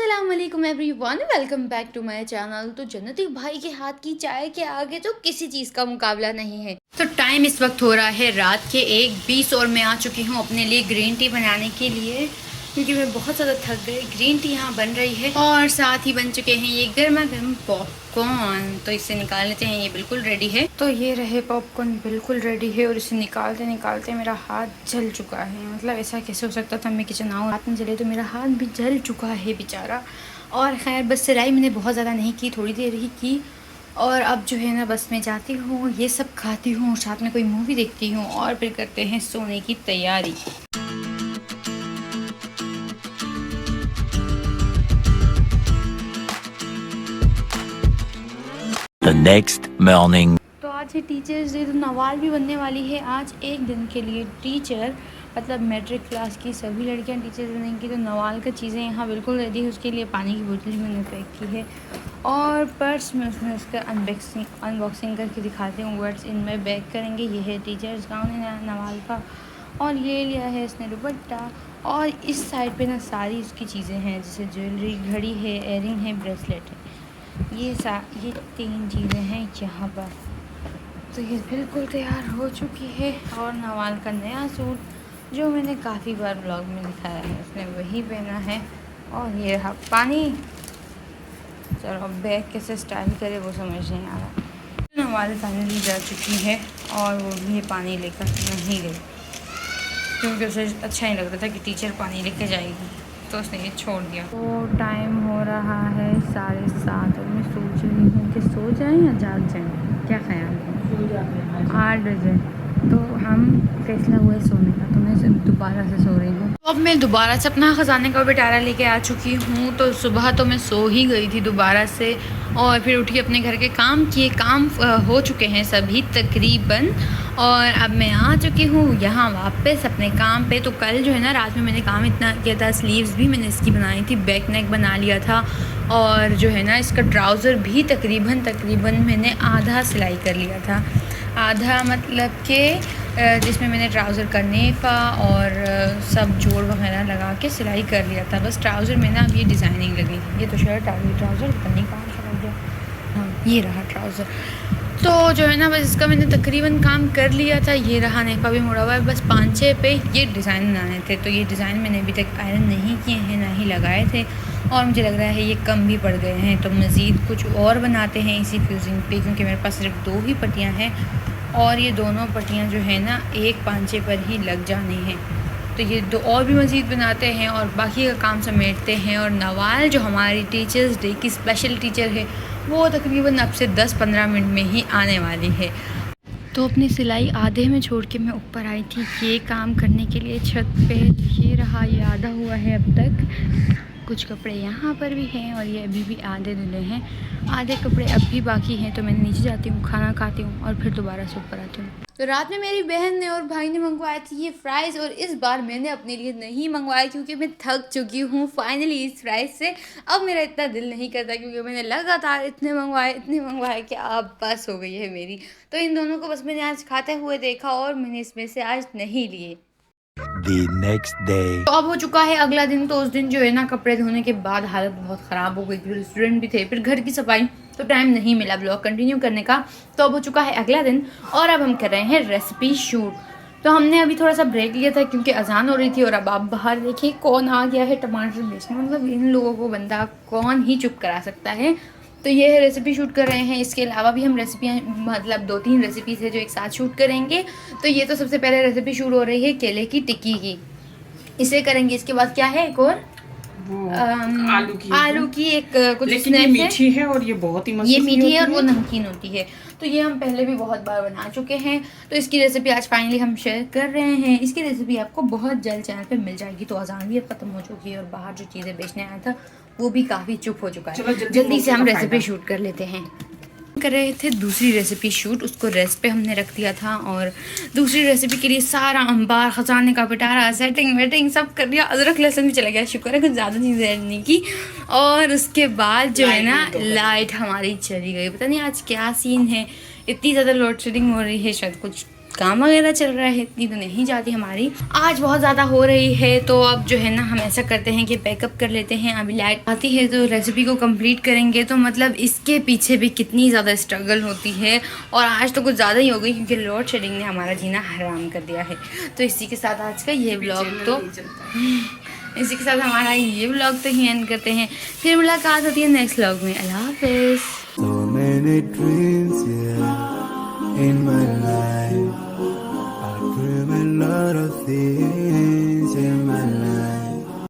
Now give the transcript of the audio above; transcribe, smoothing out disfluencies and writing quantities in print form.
अस्सलाम वालेकुम everyone, welcome back to my channel. तो जन्नती भाई के हाथ की चाय के आगे तो किसी चीज़ का मुकाबला नहीं है। तो टाइम इस वक्त हो रहा है रात के 1:20 और मैं आ चुकी हूँ अपने लिए ग्रीन टी बनाने के लिए, क्योंकि मैं बहुत ज़्यादा थक गई। ग्रीन टी यहाँ बन रही है और साथ ही बन चुके हैं ये गर्मा गर्म पॉपकॉर्न। तो इसे निकाल लेते हैं, ये बिल्कुल रेडी है। तो ये रहे पॉपकॉर्न, बिल्कुल रेडी है और इसे निकालते निकालते मेरा हाथ जल चुका है। मतलब ऐसा कैसे हो सकता था, मैं किचन आऊँ हाथ में जले, तो मेरा हाथ भी जल चुका है बेचारा। और खैर बस सिलाई मैंने बहुत ज़्यादा नहीं की, थोड़ी देर ही की। और अब जो है ना बस मैं जाती हूँ, ये सब खाती हूँ, साथ में कोई मूवी देखती हूँ और फिर करते हैं सोने की तैयारी। The next morning. तो आज है टीचर्स डे, तो नवाल भी बनने वाली है आज एक दिन के लिए टीचर। मतलब मैट्रिक क्लास की सभी लड़कियां टीचर बनेंगी। तो नवाल का चीज़ें यहाँ बिल्कुल रेडी है, उसके लिए पानी की बोतल मैंने पैक की है और पर्स में उसमें उसका अनबॉक्सिंग करके दिखाती हूँ। वर्ड्स इनमें बैग करेंगे। ये है टीचर्स गाउन है नवाल का, और ये लिया है इसने दुपट्टा। और इस साइड पे ना सारी उसकी चीज़ें हैं, जैसे ज्वेलरी, घड़ी है, एयरिंग है, ब्रेसलेट है। ये 3 चीज़ें हैं यहाँ पर। तो ये बिल्कुल तैयार हो चुकी है। और नवाल का नया सूट जो मैंने काफ़ी बार ब्लॉग में दिखाया है, उसने वही पहना है। और ये रहा पानी। चलो अब बैग कैसे स्टाइल करे वो समझ नहीं आ रहा। नवाल फाइनली जा चुकी है और वो भी पानी लेकर नहीं गई, क्योंकि उसे अच्छा नहीं लग रहा था कि टीचर पानी लेकर जाएगी, तो उसने ये छोड़ दिया। तो टाइम हो रहा है 7:30 और मैं सोच रही हूँ कि सो जाएं या जाग जाएं, क्या ख्याल है? 8 बजे तो हम फैसला हुआ है सोने का, तो मैं दोबारा से सो रही हूँ। तो अब मैं दोबारा से अपना ख़जाने का पिटारा लेके आ चुकी हूँ। तो सुबह तो मैं सो ही गई थी दोबारा से, और फिर उठी अपने घर के काम किए। काम हो चुके हैं सभी तकरीबन, और अब मैं आ चुकी हूँ यहाँ वापस अपने काम पे। तो कल जो है ना रात में मैंने काम इतना किया था, स्लीव्स भी मैंने इसकी बनाई थी, बैक नेक बना लिया था, और जो है ना इसका ट्राउज़र भी तकरीबन मैंने आधा सिलाई कर लिया था। आधा मतलब कि जिसमें मैंने ट्राउज़र का नेफा और सब जोड़ वगैरह लगा के सिलाई कर लिया था। बस ट्राउज़र में ना अब ये डिज़ाइनिंग लगी। ये तो शर्ट आ गई, ट्राउज़र पता नहीं कहाँ से लग गया। हाँ ये रहा ट्राउज़र। तो जो है ना बस इसका मैंने तकरीबन काम कर लिया था। ये रहा नेफा भी मुड़ा हुआ है, बस 5-6 पे ये डिज़ाइन बनाने थे। तो ये डिज़ाइन मैंने अभी तक आयरन नहीं किए हैं, ना ही लगाए थे, और मुझे लग रहा है ये कम भी पड़ गए हैं। तो मज़ीद कुछ और बनाते हैं इसी फ्यूजिंग पे, क्योंकि मेरे पास सिर्फ 2 ही पट्टियाँ हैं और ये दोनों पट्टियाँ जो है ना एक पांचे पर ही लग जानी हैं। तो ये 2 और भी मज़ीद बनाते हैं और बाकी का काम समेटते हैं। और नवाल जो हमारी टीचर्स डे की स्पेशल टीचर है, वो तकरीबन अब से 10-15 मिनट में ही आने वाली है। तो अपनी सिलाई आधे में छोड़ के मैं ऊपर आई थी ये काम करने के लिए छत पे। ये रहा, ये आधा हुआ है अब तक। कुछ कपड़े यहाँ पर भी हैं और ये अभी भी आधे धुले हैं, आधे कपड़े अब भी बाकी हैं। तो मैं नीचे जाती हूँ, खाना खाती हूँ और फिर दोबारा से ऊपर आती हूँ। तो रात में मेरी बहन ने और भाई ने मंगवाए थे ये फ्राइज़, और इस बार मैंने अपने लिए नहीं मंगवाया, क्योंकि मैं थक चुकी हूँ फाइनली इस फ्राइज़ से। अब मेरा इतना दिल नहीं करता, क्योंकि मैंने लगातार इतने मंगवाए कि अब बस हो गई है मेरी। तो इन दोनों को बस मैंने आज खाते हुए देखा और मैंने इसमें से आज नहीं लिए। The next day. तो अब हो चुका है अगला दिन। तो उस दिन जो है ना कपड़े धोने के बाद हालत बहुत ख़राब हो गई थी, रेस्टोरेंट भी थे, फिर घर की सफाई, तो टाइम नहीं मिला ब्लॉग कंटिन्यू करने का। तो अब हो चुका है अगला दिन और अब हम कर रहे हैं रेसिपी शूट। तो हमने अभी थोड़ा सा ब्रेक लिया था क्योंकि अजान हो रही थी, और अब आप बाहर देखिए कौन आ गया है टमाटर बेचने। मतलब इन लोगों को बंदा कौन ही चुप करा सकता है। तो ये है रेसिपी शूट कर रहे हैं। इसके अलावा भी हम रेसिपियाँ, मतलब 2-3 रेसिपीज़ है जो एक साथ शूट करेंगे। तो ये तो सबसे पहले रेसिपी शूट हो रही है केले की टिक्की की, इसे करेंगे। इसके बाद क्या है, एक और आलू की एक कुछ लेकिन ये मीठी है और ये बहुत ही ये मीठी है और वो नमकीन होती है। तो ये हम पहले भी बहुत बार बना चुके हैं। तो इसकी रेसिपी आज फाइनली हम शेयर कर रहे हैं। इसकी रेसिपी आपको बहुत जल्द चैनल पे मिल जाएगी। तो अजान भी अब खत्म हो चुकी है और बाहर जो चीज़ें बेचने आया था वो भी काफ़ी चुप हो चुका है। जल्दी से हम रेसिपी शूट कर लेते हैं। कर रहे थे दूसरी रेसिपी शूट, उसको रेस्ट पे हमने रख दिया था, और दूसरी रेसिपी के लिए सारा अंबार, खजाने का पिटारा, सेटिंग वेटिंग सब कर दिया। अदरक लहसुन भी चला गया, शुक्र है कुछ ज़्यादा चीज़ें ऐड नहीं की। और उसके बाद जो है ना लाइट हमारी चली गई। पता नहीं आज क्या सीन है, इतनी ज़्यादा लोड शेडिंग हो रही है, शायद कुछ काम वगैरह चल रहा है, इतनी तो नहीं जाती हमारी। आज बहुत ज़्यादा हो रही है तो अब जो है ना हम ऐसा करते हैं कि पैकअप कर लेते हैं। अभी लाइट आती है तो रेसिपी को कंप्लीट करेंगे। तो मतलब इसके पीछे भी कितनी ज़्यादा स्ट्रगल होती है, और आज तो कुछ ज़्यादा ही हो गई क्योंकि लोड शेडिंग ने हमारा जीना हराम कर दिया है। तो इसी के साथ आज का ये व्लॉग इसी के साथ हमारा ये व्लॉग तो ही एंड करते हैं। फिर मुलाकात होती है नेक्स्ट व्लॉग में। अल्लाह हाफिज़। So many dreams, yeah, in my life.